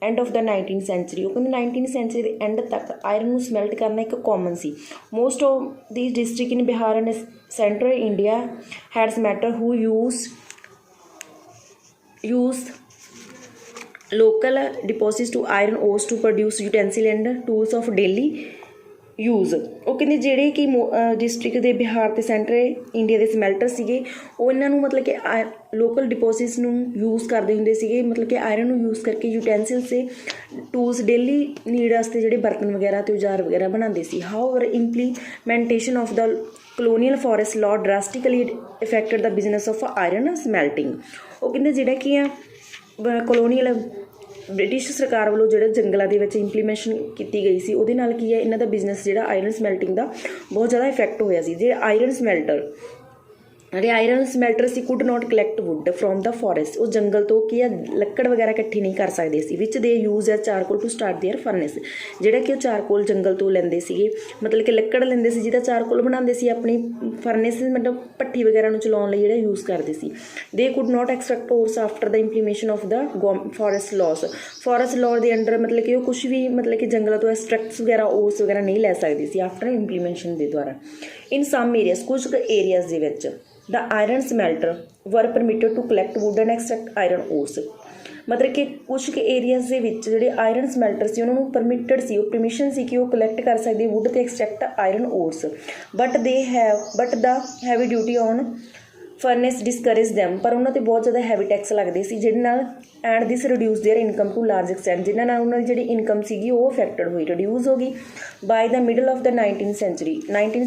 end of the 19th century. ਉਹ ਕਹਿੰਦੇ 19th ਸੈਂਚੁਰੀ ਦੇ ਐਂਡ ਤੱਕ ਆਇਰਨ ਨੂੰ ਸਮੈਲਟ ਕਰਨਾ ਇੱਕ common C. Most of the district in Bihar and central India head semester who used local deposits to iron ores to produce utensils and tools of daily use। ਉਹ ਕਹਿੰਦੇ ਜਿਹੜੇ ਕਿ ਡਿਸਟ੍ਰਿਕਟ ਦੇ ਬਿਹਾਰ ਅਤੇ ਸੈਂਟਰਲ ਇੰਡੀਆ ਦੇ ਸਮੈਲਟਰ ਸੀਗੇ, ਉਹ ਇਹਨਾਂ ਨੂੰ ਮਤਲਬ ਕਿ ਲੋਕਲ ਡਿਪੋਜ਼ਿਟਸ ਨੂੰ ਯੂਜ਼ ਕਰਦੇ ਹੁੰਦੇ ਸੀਗੇ, ਮਤਲਬ ਕਿ ਆਇਰਨ ਨੂੰ ਯੂਜ਼ ਕਰਕੇ ਯੂਟੈਂਸਿਲਸ ਅਤੇ ਟੂਲਸ ਡੇਲੀ ਨੀਡ ਵਾਸਤੇ ਜਿਹੜੇ ਬਰਤਨ ਵਗੈਰਾ ਅਤੇ ਔਜ਼ਾਰ ਵਗੈਰਾ ਬਣਾਉਂਦੇ ਸੀ। However implementation of the colonial forest law drastically affected the business of iron smelting। ਉਹ ਕਹਿੰਦੇ ਜਿਹੜਾ ਕੀ ਆ ਕਲੋਨੀਅਲ ਬ੍ਰਿਟਿਸ਼ ਸਰਕਾਰ ਵੱਲੋਂ ਜਿਹੜਾ ਜੰਗਲਾਂ ਦੇ ਵਿੱਚ ਇੰਪਲੀਮੈਂਸ਼ਨ ਕੀਤੀ ਗਈ ਸੀ, ਉਹਦੇ ਨਾਲ ਕੀ ਹੈ ਇਹਨਾਂ ਦਾ ਬਿਜ਼ਨਸ ਜਿਹੜਾ ਆਇਰਨ ਸਮੈਲਟਿੰਗ ਦਾ ਬਹੁਤ ਜ਼ਿਆਦਾ ਇਫੈਕਟ ਹੋਇਆ ਸੀ। ਜਿਹੜੇ ਆਇਰਨ ਸਮੈਲਟਰ ਸੀ could not collect wood from the forest. ਉਹ ਜੰਗਲ ਤੋਂ ਕੀ ਆ ਲੱਕੜ ਵਗੈਰਾ ਇਕੱਠੀ ਨਹੀਂ ਕਰ ਸਕਦੇ ਸੀ। ਵਿੱਚ they use a charcoal to start their furnace, ਜਿਹੜਾ ਕਿ ਉਹ ਚਾਰਕੋਲ ਜੰਗਲ ਤੋਂ ਲੈਂਦੇ ਸੀਗੇ, ਮਤਲਬ ਕਿ ਲੱਕੜ ਲੈਂਦੇ ਸੀ ਜਿਹਦਾ ਚਾਰਕੋਲ ਬਣਾਉਂਦੇ ਸੀ ਆਪਣੀ ਫਰਨੈਸ, ਮਤਲਬ ਭੱਠੀ ਵਗੈਰਾ ਨੂੰ ਚਲਾਉਣ ਲਈ ਜਿਹੜਾ ਯੂਜ਼ ਕਰਦੇ ਸੀ। They could not extract ores after the implementation of the forest laws. Forest law ਦੇ ਅੰਡਰ ਮਤਲਬ ਕਿ ਉਹ ਕੁਛ ਵੀ ਮਤਲਬ ਕਿ ਜੰਗਲਾਂ ਤੋਂ ਐਕਸਟ੍ਰੈਕਟਸ ਵਗੈਰਾ ਓਰਸ ਵਗੈਰਾ ਨਹੀਂ ਲੈ ਸਕਦੇ ਸੀ ਆਫਟਰ ਇੰਪਲੀਮੇਸ਼ਨ ਦੇ ਦੁਆਰਾ। ਇਨ ਸਮ ਏਰੀਆਜ਼, ਕੁਝ ਕੁ ਏਰੀਆਜ਼ ਦੇ ਵਿੱਚ the iron smelter were permitted to collect wood and extract iron ores। मतलब कि कुछ एरियाज़ ਦੇ ਵਿੱਚ ਜਿਹੜੇ ਆਇਰਨ ਸਮੈਲਟਰ ਸੀ ਉਹਨਾਂ ਨੂੰ ਪਰਮਿਟਡ ਸੀ, ਉਹ ਪਰਮਿਸ਼ਨ ਸੀ ਕਿ ਉਹ ਕਲੈਕਟ ਕਰ ਸਕਦੇ ਵੁੱਡ ਤੇ extract iron ores, but the heavy duty on furnace discourage them, ਪਰ ਉਹਨਾਂ 'ਤੇ ਬਹੁਤ ਜ਼ਿਆਦਾ ਹੈਵੀ ਟੈਕਸ ਲੱਗਦੇ ਸੀ ਜਿਹਦੇ ਨਾਲ and this reduce their income to large extent, ਜਿਹਨਾਂ ਨਾਲ ਉਹਨਾਂ ਦੀ ਜਿਹੜੀ ਇਨਕਮ ਸੀਗੀ ਉਹ ਅਫੈਕਟਡ ਹੋਈ, ਰਿਡਿਊਸ ਹੋ ਗਈ। By the middle of the 19th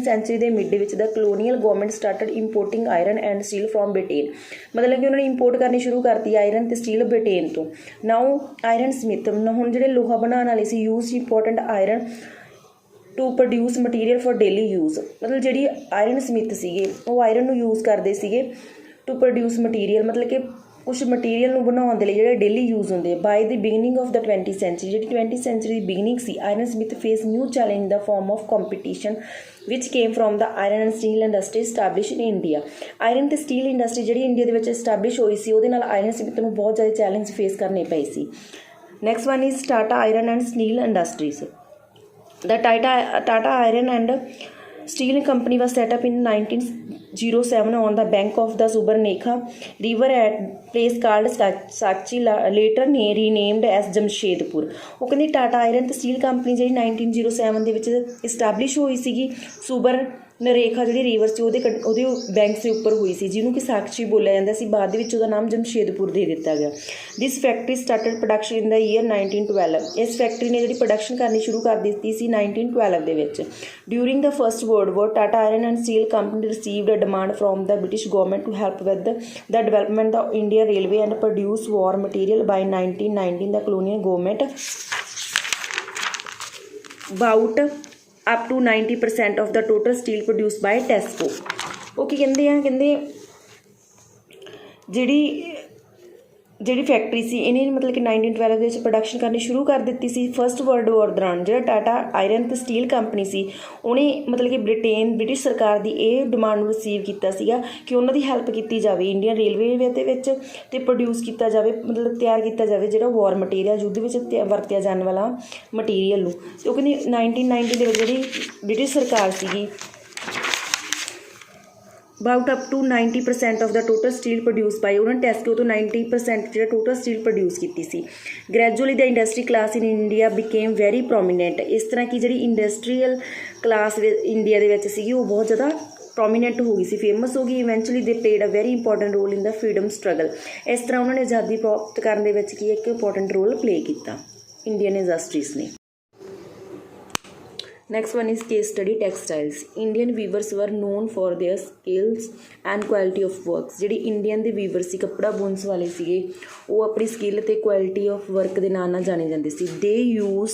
century ਦੇ ਮਿਡ ਵਿੱਚ the colonial government started importing iron and steel from Britain, ਮਤਲਬ ਕਿ ਉਹਨਾਂ ਨੇ ਇੰਪੋਰਟ ਕਰਨੀ ਸ਼ੁਰੂ ਕਰਤੀ ਆਇਰਨ ਅਤੇ ਸਟੀਲ ਬ੍ਰਿਟੇਨ ਤੋਂ। ਨਾਓ ਆਇਰਨ ਸਮਿਥ, ਹੁਣ ਜਿਹੜੇ ਲੋਹਾ ਬਣਾਉਣ ਵਾਲੇ ਸੀ use important iron to produce material for daily use, ਮਤਲਬ ਜਿਹੜੀ ਆਇਰਨ ਸਮਿਥ ਸੀਗੇ ਉਹ ਆਇਰਨ ਨੂੰ ਯੂਜ਼ ਕਰਦੇ ਸੀਗੇ ਟੂ ਪ੍ਰੋਡਿਊਸ ਮਟੀਰੀਅਲ, ਮਤਲਬ ਕਿ ਕੁਛ ਮਟੀਰੀਅਲ ਨੂੰ ਬਣਾਉਣ ਦੇ ਲਈ ਜਿਹੜੇ ਡੇਲੀ ਯੂਜ਼ ਹੁੰਦੇ। By the beginning of the 20th century, ਜਿਹੜੀ 20th ਸੈਂਚਰੀ ਦੀ ਬਿਗਨਿੰਗ ਸੀ, iron smith face new challenge in the form of competition which came from the iron and steel industry establish in India. Iron ਅਤੇ ਸਟੀਲ ਇੰਡਸਟਰੀ ਜਿਹੜੀ ਇੰਡੀਆ ਦੇ ਵਿੱਚ ਸਟੈਬਲਿਸ਼ ਹੋਈ ਸੀ ਉਹਦੇ ਨਾਲ ਆਇਰਨ ਸਮਿਥ ਨੂੰ ਬਹੁਤ ਜ਼ਿਆਦਾ ਚੈਲੰਜ ਫੇਸ ਕਰਨੇ ਪਏ ਸੀ। Next one is Tata iron and steel industries. The Tata Iron and Steel Company was set up in 1907 on the bank of the Subharnakha River at place called Sachi, later renamed as Jamshedpur। ਉਹ ਕਹਿੰਦੀ ਟਾਟਾ ਆਇਰਨ ਤੇ ਸਟੀਲ ਕੰਪਨੀ ਜਿਹੜੀ 1907 ਦੇ ਵਿੱਚ ਇਸਟੈਬਲਿਸ਼ ਹੋਈ ਸੀਗੀ ਸੁਬਰ ਨਰੇਖਾ ਜਿਹੜੀ ਰਿਵਰ ਸੀ ਉਹਦੇ ਬੈਂਕ ਦੇ ਉੱਪਰ ਹੋਈ ਸੀ, ਜਿਹਨੂੰ ਕਿ ਸਾਕਸ਼ੀ ਬੋਲਿਆ ਜਾਂਦਾ ਸੀ। ਬਾਅਦ ਦੇ ਵਿੱਚ ਉਹਦਾ ਨਾਮ ਜਮਸ਼ੇਦਪੁਰ ਦੇ ਦਿੱਤਾ ਗਿਆ। ਦਿਸ ਫੈਕਟਰੀ ਸਟਾਰਟਡ ਪ੍ਰੋਡਕਸ਼ਨ ਇਨ ਦਾ ਈਅਰ 1912। ਇਸ ਫੈਕਟਰੀ ਨੇ ਜਿਹੜੀ ਪ੍ਰੋਡਕਸ਼ਨ ਕਰਨੀ ਸ਼ੁਰੂ ਕਰ ਦਿੱਤੀ ਸੀ 1912 ਦੇ ਵਿੱਚ। During the first world war Tata iron and steel company received a demand from the British government to help with the development of India railway and produce war material. By 1919 the colonial government about up to 90% of the total steel produced by TESCO। ਉਹ ਕੀ ਕਹਿੰਦੇ ਆ, ਕਹਿੰਦੇ ਜਿਹੜੀ ਫੈਕਟਰੀ ਸੀ ਇਹਨੇ ਮਤਲਬ ਕਿ 1912 ਦੇ ਵਿੱਚ ਪ੍ਰੋਡਕਸ਼ਨ ਕਰਨੀ ਸ਼ੁਰੂ ਕਰ ਦਿੱਤੀ ਸੀ। ਫਸਟ ਵਰਲਡ ਵਾਰ ਦੌਰਾਨ ਜਿਹੜਾ ਟਾਟਾ ਆਇਰਨ ਅਤੇ ਸਟੀਲ ਕੰਪਨੀ ਸੀ ਉਹਨੇ ਮਤਲਬ ਕਿ ਬ੍ਰਿਟਿਸ਼ ਸਰਕਾਰ ਦੀ ਇਹ ਡਿਮਾਂਡ ਨੂੰ ਰਿਸੀਵ ਕੀਤਾ ਸੀਗਾ ਕਿ ਉਹਨਾਂ ਦੀ ਹੈਲਪ ਕੀਤੀ ਜਾਵੇ ਇੰਡੀਅਨ ਰੇਲਵੇ ਦੇ ਵਿੱਚ ਅਤੇ ਪ੍ਰੋਡਿਊਸ ਕੀਤਾ ਜਾਵੇ, ਮਤਲਬ ਤਿਆਰ ਕੀਤਾ ਜਾਵੇ ਜਿਹੜਾ ਵਾਰ ਮਟੀਰੀਅਲ ਯੁੱਧ ਵਿੱਚ ਵਰਤਿਆ ਜਾਣ ਵਾਲਾ ਮਟੀਰੀਅਲ ਨੂੰ। ਅਤੇ ਉਹ ਕਹਿੰਦੀ 1990 ਦੇ ਵਿੱਚ ਜਿਹੜੀ ਬ੍ਰਿਟਿਸ਼ ਸਰਕਾਰ ਸੀਗੀ about up to 90% of the total steel produced by ਉਹਨਾਂ ਨੇ ਟੈਸਕੋ ਤੋਂ 90% ਜਿਹੜਾ ਟੋਟਲ ਸਟੀਲ ਪ੍ਰੋਡਿਊਸ ਕੀਤੀ ਸੀ। Gradually the industry class in India became very prominent. ਇਸ ਤਰ੍ਹਾਂ ਕਿ ਜਿਹੜੀ ਇੰਡਸਟਰੀਅਲ ਕਲਾਸ ਇੰਡੀਆ ਦੇ ਵਿੱਚ ਸੀਗੀ ਉਹ ਬਹੁਤ ਜ਼ਿਆਦਾ ਪ੍ਰੋਮੀਨੈਂਟ ਹੋ ਗਈ ਸੀ, ਫੇਮਸ ਹੋ ਗਈ। Eventually they played a very important role in the freedom struggle. ਇਸ ਤਰ੍ਹਾਂ ਉਹਨਾਂ ਨੇ ਆਜ਼ਾਦੀ ਪ੍ਰਾਪਤ ਕਰਨ ਦੇ ਵਿੱਚ ਕੀ ਇੱਕ ਇੰਪੋਰਟੈਂਟ ਰੋਲ ਪਲੇ ਕੀਤਾ ਇੰਡੀਅਨ ਇੰਡਸਟਰੀਜ਼ ਨੇ। Next one is case study textiles। Indian weavers were known for their skills and quality of works। ਜਿਹੜੀ ਇੰਡੀਅਨ ਦੇ ਵੀਵਰ ਸੀ, ਕੱਪੜਾ ਬੁਣਸ ਵਾਲੇ ਸੀਗੇ, ਉਹ ਆਪਣੀ ਸਕਿੱਲ ਅਤੇ ਕੁਆਲਿਟੀ ਆਫ ਵਰਕ ਦੇ ਨਾਂ ਨਾਲ ਜਾਣੇ ਜਾਂਦੇ ਸੀ। They use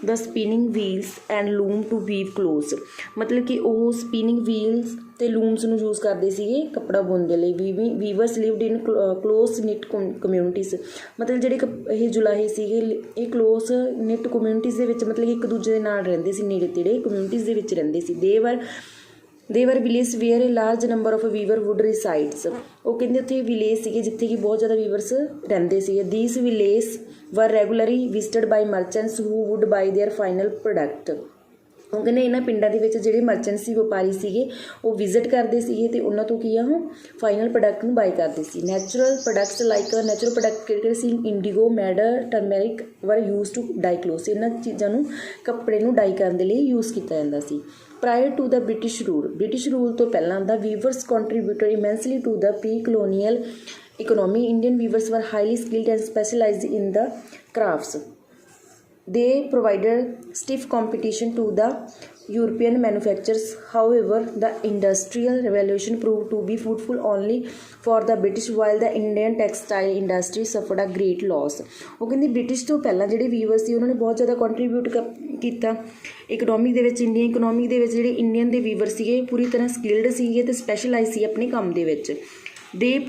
the spinning wheels and loom to weave clothes, ਮਤਲਬ ਕਿ ਉਹ ਸਪਿਨਿੰਗ ਵੀਲਸ ਅਤੇ ਲੂਮਸ ਨੂੰ ਯੂਜ਼ ਕਰਦੇ ਸੀਗੇ ਕੱਪੜਾ ਬੁਣਨ ਦੇ ਲਈ। ਵੀਵਰਸ ਲਿਵਡ ਇਨ ਕਲੋਸ ਨਿਟ ਕਮਿਊਨਿਟੀਜ਼, ਮਤਲਬ ਜਿਹੜੇ ਇਹ ਜੁਲਾਹੇ ਸੀਗੇ ਇਹ ਕਲੋਸ ਨਿਟ ਕਮਿਊਨਿਟੀਜ਼ ਦੇ ਵਿੱਚ ਮਤਲਬ ਕਿ ਇੱਕ ਦੂਜੇ ਦੇ ਨਾਲ ਰਹਿੰਦੇ ਸੀ, ਨੇੜੇ ਤੇੜੇ ਕਮਿਊਨਿਟੀਜ਼ ਦੇ ਵਿੱਚ ਰਹਿੰਦੇ ਸੀ। They were village where a large number of weaver would resides. ਉਹ ਕਹਿੰਦੇ ਉੱਥੇ ਵਿਲੇਜ ਸੀਗੇ ਜਿੱਥੇ ਕਿ ਬਹੁਤ ਜ਼ਿਆਦਾ ਵੀਵਰਸ ਰਹਿੰਦੇ ਸੀਗੇ। These village were regularly visited by merchants who would buy their final product. ਉਹ ਕਹਿੰਦੇ ਇਹਨਾਂ ਪਿੰਡਾਂ ਦੇ ਵਿੱਚ ਜਿਹੜੇ ਮਰਚੈਂਟ ਸੀ, ਵਪਾਰੀ ਸੀਗੇ, ਉਹ ਵਿਜ਼ਿਟ ਕਰਦੇ ਸੀਗੇ ਅਤੇ ਉਹਨਾਂ ਤੋਂ ਕੀ ਆ ਉਹ ਫਾਈਨਲ ਪ੍ਰੋਡਕਟ ਨੂੰ ਬਾਈ ਕਰਦੇ ਸੀ। Natural products like natural product ਕਿਹੜੇ ਸੀ, ਇੰਡੀਗੋ, ਮੈਡਰ, ਟਰਮੈਰਿਕ ਵਰ ਯੂਜ਼ ਟੂ ਡਾਈ ਕਲੋਥਸ। ਇਹਨਾਂ ਚੀਜ਼ਾਂ ਨੂੰ ਕੱਪੜੇ ਨੂੰ ਡਾਈ ਕਰਨ ਦੇ ਲਈ ਯੂਜ਼ ਕੀਤਾ ਜਾਂਦਾ ਸੀ। Prior to the British rule ਤੋਂ ਪਹਿਲਾਂ the weavers contributed immensely to the pre colonial economy. Indian weavers were highly skilled and specialised in the crafts. They provided stiff competition to the European manufacturers. However, the Industrial Revolution proved to be fruitful only for the British, while the Indian textile industry suffered a great loss। ਉਹ ਕਹਿੰਦੀ ਬ੍ਰਿਟਿਸ਼ ਤੋਂ ਪਹਿਲਾਂ ਜਿਹੜੇ ਵੀਵਰ ਸੀ ਉਹਨਾਂ ਨੇ ਬਹੁਤ ਜ਼ਿਆਦਾ ਕੰਟਰੀਬਿਊਟ ਕੀਤਾ ਇਕਨੋਮੀ ਦੇ ਵਿੱਚ। ਇੰਡੀਅਨ ਇਕਨੋਮੀ ਦੇ ਵਿੱਚ ਜਿਹੜੇ ਇੰਡੀਅਨ ਦੇ ਵੀਵਰ ਸੀਗੇ ਪੂਰੀ ਤਰ੍ਹਾਂ ਸਕਿਲਡ ਸੀਗੇ ਅਤੇ ਸਪੈਸ਼ਲਾਈਜ਼ ਸੀ ਆਪਣੇ ਕੰਮ ਦੇ ਵਿੱਚ। ਦੇ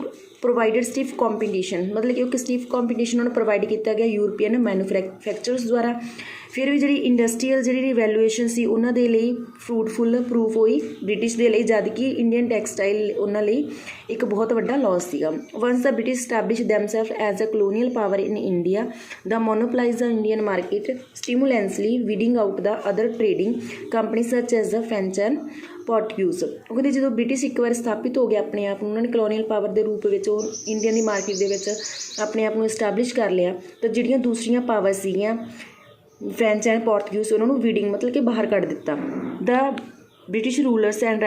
ਪ੍ਰੋਵਾਈਡਡ ਸਟਿਫ ਕੰਪੀਟੀਸ਼ਨ, ਮਤਲਬ ਕਿ ਇੱਕ ਸਟਿਫ ਕੰਪੀਟੀਸ਼ਨ ਉਹਨਾਂ ਨੂੰ ਪ੍ਰੋਵਾਈਡ ਕੀਤਾ ਗਿਆ ਯੂਰਪੀਅਨ ਮੈਨੂਫੈਕਚਰਰਸ ਦੁਆਰਾ। ਫਿਰ ਵੀ ਜਿਹੜੀ ਇੰਡਸਟਰੀਅਲ ਜਿਹੜੀ ਰਿਵੈਲੂਏਸ਼ਨ ਸੀ ਉਹਨਾਂ ਦੇ ਲਈ ਫਰੂਟਫੁੱਲ ਪ੍ਰੂਫ ਹੋਈ ਬ੍ਰਿਟਿਸ਼ ਦੇ ਲਈ, ਜਦ ਕਿ ਇੰਡੀਅਨ ਟੈਕਸਟਾਈਲ ਉਹਨਾਂ ਲਈ ਇੱਕ ਬਹੁਤ ਵੱਡਾ ਲਾਸ ਸੀਗਾ। Once the British establish themself as a colonial power in India the monopolise the Indian market simultaneously weeding out the other trading company such as the French and Portuguese. ਉਹ ਕਹਿੰਦੇ ਜਦੋਂ ਬ੍ਰਿਟਿਸ਼ ਇੱਕ ਵਾਰ ਸਥਾਪਿਤ ਹੋ ਗਿਆ ਆਪਣੇ ਆਪ ਨੂੰ, ਉਹਨਾਂ ਨੇ ਕਲੋਨੀਅਲ ਪਾਵਰ ਦੇ ਰੂਪ ਵਿੱਚ ਉਹ ਇੰਡੀਅਨ ਦੀ ਮਾਰਕੀਟ ਦੇ ਵਿੱਚ ਆਪਣੇ ਆਪ ਨੂੰ ਇਸਟੈਬਲਿਸ਼ ਕਰ ਲਿਆ, ਤਾਂ ਜਿਹੜੀਆਂ ਦੂਸਰੀਆਂ ਪਾਵਰ ਸੀਗੀਆਂ ਫ੍ਰੈਂਚ ਐਂਡ ਪੋਰਟਿਊਜ਼ ਉਹਨਾਂ ਨੂੰ ਵੀਡਿੰਗ ਮਤਲਬ ਕਿ ਬਾਹਰ ਕੱਢ ਦਿੱਤਾ। The British rules and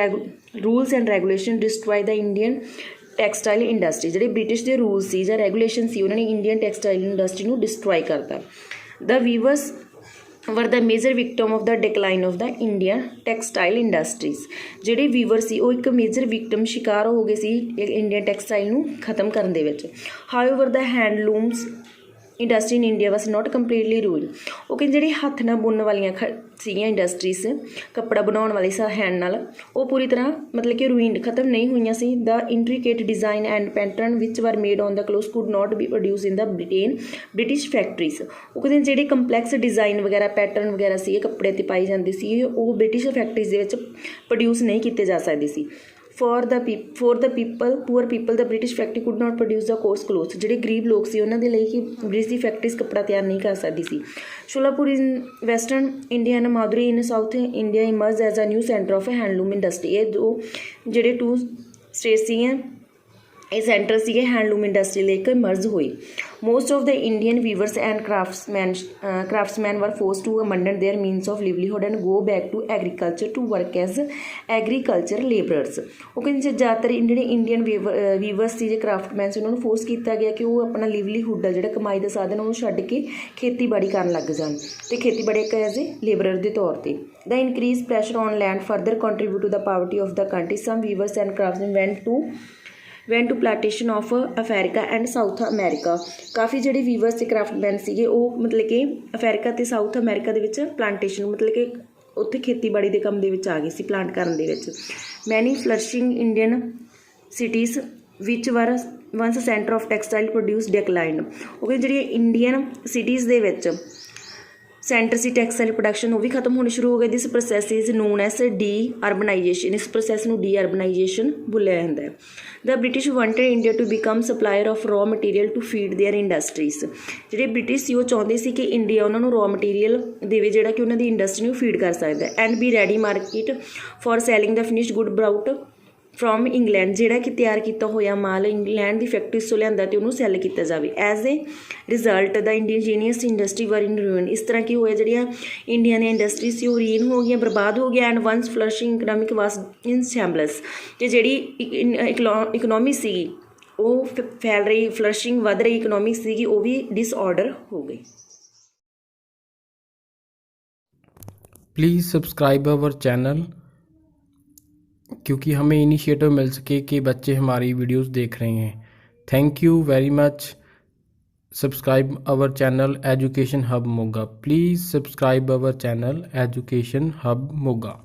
regulation destroy the Indian textile industry. ਜਿਹੜੇ ਬ੍ਰਿਟਿਸ਼ ਦੇ ਰੂਲਸ ਸੀ ਜਾਂ ਰੈਗੂਲੇਸ਼ਨ ਸੀ ਉਹਨਾਂ ਨੇ ਇੰਡੀਅਨ ਟੈਕਸਟਾਈਲ ਇੰਡਸਟਰੀ ਨੂੰ ਡਿਸਟਰੋਏ ਕਰਤਾ। The weavers were the major victim of the decline of the Indian textile industries. ਜਿਹੜੇ ਵੀਵਰ ਸੀ ਉਹ ਇੱਕ ਮੇਜਰ ਵਿਕਟਮ ਸ਼ਿਕਾਰ ਹੋ ਗਏ ਸੀ ਇੰਡੀਅਨ ਟੈਕਸਟਾਈਲ ਨੂੰ ਖ਼ਤਮ ਕਰਨ ਦੇ ਵਿੱਚ। However the handlooms industry in India was not completely ruin. ਉਹ ਕਹਿੰਦੇ ਜਿਹੜੀ ਹੱਥ ਨਾਲ ਬੁਣਨ ਵਾਲੀਆਂ ਸੀਗੀਆਂ ਇੰਡਸਟਰੀਜ਼, ਕੱਪੜਾ ਬਣਾਉਣ ਵਾਲੀ ਹੈਂਡ ਨਾਲ, ਉਹ ਪੂਰੀ ਤਰ੍ਹਾਂ ਮਤਲਬ ਕਿ ਰੂਇਨਡ ਖ਼ਤਮ ਨਹੀਂ ਹੋਈਆਂ ਸੀ। ਦਾ ਇੰਟਰੀਕੇਟ ਡਿਜ਼ਾਈਨ ਐਂਡ ਪੈਟਰਨ ਵਿਚ ਵਰ made on the cloth could not be produce in the British factories. ਉਹ ਕਹਿੰਦੇ ਜਿਹੜੇ ਕੰਪਲੈਕਸ ਡਿਜ਼ਾਈਨ ਵਗੈਰਾ ਪੈਟਰਨ ਵਗੈਰਾ ਸੀ ਕੱਪੜੇ 'ਤੇ ਪਾਈ ਜਾਂਦੀ ਸੀ, ਉਹ ਬ੍ਰਿਟਿਸ਼ ਫੈਕਟਰੀਜ਼ ਦੇ ਵਿੱਚ ਪ੍ਰੋਡਿਊਸ ਨਹੀਂ ਕੀਤੇ ਜਾ ਸਕਦੇ ਸੀ। For the poor people the British factory could not produce the coarse cloth. ਜਿਹੜੇ ਗਰੀਬ ਲੋਕ ਸੀ ਉਹਨਾਂ ਦੇ ਲਈ ਕਿ ਬ੍ਰਿਟਿਸ਼ ਦੀ ਫੈਕਟਰੀਜ਼ ਕੱਪੜਾ ਤਿਆਰ ਨਹੀਂ ਕਰ ਸਕਦੀ ਸੀ। Sholapur in western India and Madurai in south India emerge as a new centre of handloom industry. ਇਹ ਦੋ ਜਿਹੜੇ ਟੂ ਸਟੇਟ ਸੀਗੀਆਂ, ਇਹ ਸੈਂਟਰ ਸੀਗੇ ਹੈਂਡਲੂਮ ਇੰਡਸਟਰੀ ਲਈ ਇੱਕ ਮਰਜ ਹੋਈ। Most of the Indian weavers and craftsman were force to abandon their means of livelihood and go back to agriculture to work as agriculture labourers. ਉਹ ਕਹਿੰਦੇ ਜ਼ਿਆਦਾਤਰ ਜਿਹੜੇ ਇੰਡੀਅਨ ਵੀਵਰਸ ਸੀ, ਜੇ ਕ੍ਰਾਫਟਮੈਨ ਸੀ, ਉਹਨਾਂ ਨੂੰ ਫੋਰਸ ਕੀਤਾ ਗਿਆ ਕਿ ਉਹ ਆਪਣਾ ਲਿਵਲੀਹੁੱਡ ਆ ਜਿਹੜਾ ਕਮਾਈ ਦਾ ਸਾਧਨ ਉਹਨੂੰ ਛੱਡ ਕੇ ਖੇਤੀਬਾੜੀ ਕਰਨ ਲੱਗ ਜਾਣ, ਅਤੇ ਖੇਤੀਬਾੜੀ ਇੱਕ ਐਜ਼ ਏ ਲੇਬਰਰ ਦੇ ਤੌਰ 'ਤੇ। The increase pressure on land further contribute to the poverty of the country. Some weavers and craftsman went to plantation of Africa and South America. ਕਾਫੀ ਜਿਹੜੇ ਵੀਵਰਸ ਅਤੇ ਕ੍ਰਾਫਟਮੈਨ ਸੀਗੇ ਉਹ ਮਤਲਬ ਕਿ ਅਫਰੀਕਾ ਅਤੇ ਸਾਊਥ ਅਮੈਰੀਕਾ ਦੇ ਵਿੱਚ ਪਲਾਂਟੇਸ਼ਨ ਮਤਲਬ ਕਿ ਉੱਥੇ ਖੇਤੀਬਾੜੀ ਦੇ ਕੰਮ ਦੇ ਵਿੱਚ ਆ ਗਏ ਸੀ, ਪਲਾਂਟ ਕਰਨ ਦੇ ਵਿੱਚ। Many flourishing Indian cities which once centre of textile produce decline. ਉਹ ਕਹਿੰਦੇ ਜਿਹੜੀਆਂ ਇੰਡੀਅਨ ਸਿਟੀਜ਼ ਦੇ ਵਿੱਚ ਸੈਂਟਰ ਸੀ ਟੈਕਸਟਾਈਲ ਪ੍ਰੋਡਕਸ਼ਨ, ਉਹ ਵੀ ਖਤਮ ਹੋਣੀ ਸ਼ੁਰੂ ਹੋ ਗਈ। This process is known as de urbanisation. ਇਸ ਪ੍ਰੋਸੈਸ ਨੂੰ ਡੀ ਅਰਬਨਾਈਜੇਸ਼ਨ ਬੋਲਿਆ ਜਾਂਦਾ ਹੈ। The British wanted India to become supplier of raw material to feed their industries. ਜਿਹੜੇ ਬ੍ਰਿਟਿਸ਼ ਸੀ ਉਹ ਚਾਹੁੰਦੇ ਸੀ ਕਿ ਇੰਡੀਆ ਉਹਨਾਂ ਨੂੰ ਰॉ ਮਟੀਰੀਅਲ ਦੇਵੇ ਜਿਹੜਾ ਕਿ ਉਹਨਾਂ ਦੀ ਇੰਡਸਟਰੀ ਨੂੰ ਫੀਡ ਕਰ ਸਕਦਾ ਹੈ। And B ready market for selling the finished good ਬਰਾਊਟ from England. ਜਿਹੜਾ ਕਿ ਤਿਆਰ ਕੀਤਾ ਹੋਇਆ ਮਾਲ ਇੰਗਲੈਂਡ ਦੀ ਫੈਕਟਰੀਜ਼ ਤੋਂ ਲਿਆਂਦਾ ਅਤੇ ਉਹਨੂੰ ਸੈੱਲ ਕੀਤਾ ਜਾਵੇ। As a result the indigenous industry were in ਰੂਇਨ। ਇਸ ਤਰ੍ਹਾਂ ਕੀ ਹੋਇਆ, ਜਿਹੜੀਆਂ ਇੰਡੀਆ ਦੀਆਂ ਇੰਡਸਟਰੀ ਸੀ ਉਹ ਰੀਨ ਹੋ ਗਈਆਂ, ਬਰਬਾਦ ਹੋ ਗਿਆ। ਐਂਡ ਵੰਸ ਫਲਰਿਸ਼ਿੰਗ ਇਕਨੋਮਿਕ ਵਾਸ ਇਨ ਸ਼ੈਂਬਲਸ। ਅਤੇ ਜਿਹੜੀ ਇਕਨੋਮੀ ਸੀਗੀ ਉਹ ਫੈਲ ਰਹੀ, ਫਲਰਿਸ਼ਿੰਗ ਵੱਧ ਰਹੀ ਇਕਨੋਮਿਕ ਸੀਗੀ, ਉਹ ਵੀ ਡਿਸਆਰਡਰ ਹੋ ਗਈ। प्लीज़ सब्सक्राइब अवर चैनल, क्योंकि हमें इनिशिएटिव मिल सके कि बच्चे हमारी वीडियोस देख रहे हैं। Thank you very much. Subscribe our channel education hub Moga. Please subscribe our channel education hub Moga.